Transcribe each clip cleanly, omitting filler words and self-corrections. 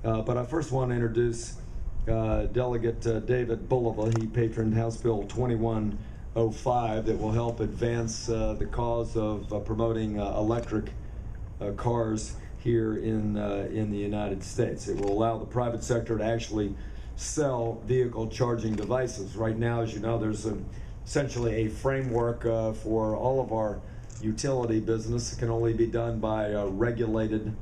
But I first want to introduce Delegate David Bulova. He patroned House Bill 2105 that will help advance the cause of promoting electric cars here in the United States. It will allow the private sector to actually sell vehicle charging devices. Right now, as you know, there's essentially a framework for all of our utility business. It can only be done by regulated,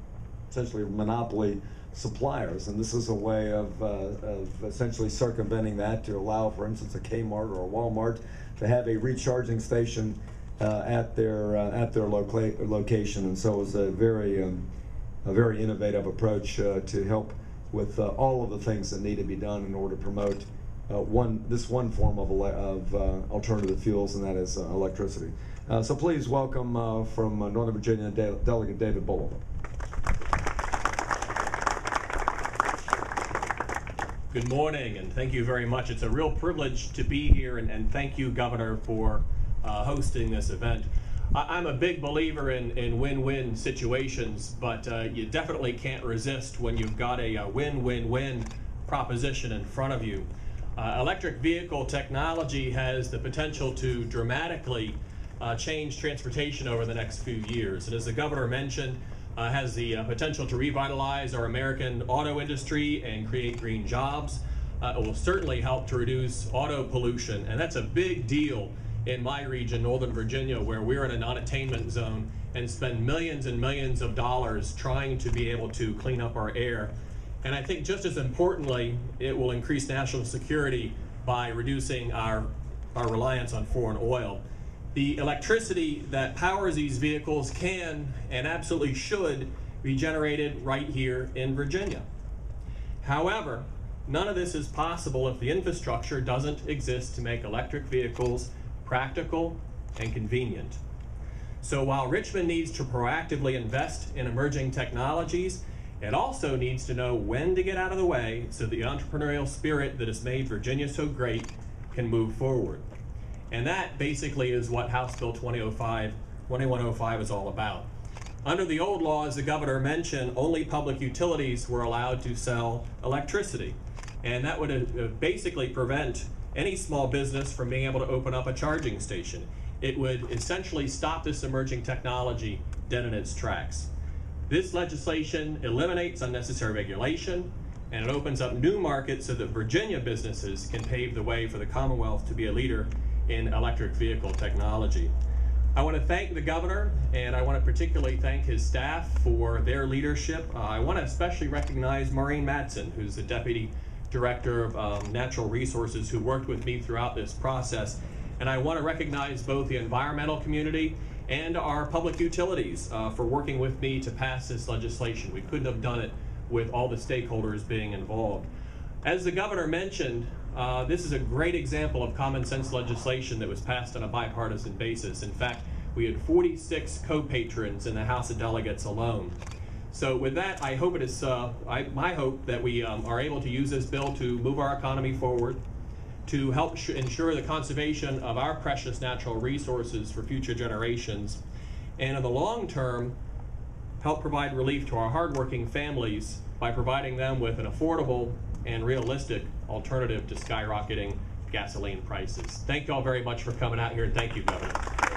essentially monopoly suppliers, and this is a way of essentially circumventing that to allow, for instance, a Kmart or a Walmart to have a recharging station at their location. And so it's a very innovative approach to help with all of the things that need to be done in order to promote this one form of alternative fuels, and that is electricity. So please welcome from Northern Virginia, Delegate David Bulova. Good morning, and thank you very much. It's a real privilege to be here, and thank you, Governor, for hosting this event. I'm a big believer in win-win situations, but you definitely can't resist when you've got a win-win-win proposition in front of you. Electric vehicle technology has the potential to dramatically change transportation over the next few years. And as the Governor mentioned, has the potential to revitalize our American auto industry and create green jobs. It will certainly help to reduce auto pollution, and that's a big deal in my region, Northern Virginia, where we're in a non-attainment zone and spend millions and millions of dollars trying to be able to clean up our air. And I think just as importantly, it will increase national security by reducing our reliance on foreign oil. The electricity that powers these vehicles can and absolutely should be generated right here in Virginia. However, none of this is possible if the infrastructure doesn't exist to make electric vehicles practical and convenient. So while Richmond needs to proactively invest in emerging technologies, it also needs to know when to get out of the way so the entrepreneurial spirit that has made Virginia so great can move forward. And that basically is what House Bill 2105 is all about. Under the old law, as the Governor mentioned, only public utilities were allowed to sell electricity. And that would basically prevent any small business from being able to open up a charging station. It would essentially stop this emerging technology dead in its tracks. This legislation eliminates unnecessary regulation, and it opens up new markets so that Virginia businesses can pave the way for the Commonwealth to be a leader in electric vehicle technology. I want to thank the Governor, and I want to particularly thank his staff for their leadership. I want to especially recognize Maureen Matson, who's the Deputy Director of Natural Resources, who worked with me throughout this process. And I want to recognize both the environmental community and our public utilities for working with me to pass this legislation. We couldn't have done it with all the stakeholders being involved. As the Governor mentioned, this is a great example of common sense legislation that was passed on a bipartisan basis. In fact, we had 46 co-patrons in the House of Delegates alone. So with that, I hope it is my hope that we are able to use this bill to move our economy forward, to help ensure the conservation of our precious natural resources for future generations, and in the long term, help provide relief to our hardworking families by providing them with an affordable and realistic alternative to skyrocketing gasoline prices. Thank you all very much for coming out here, and thank you, Governor.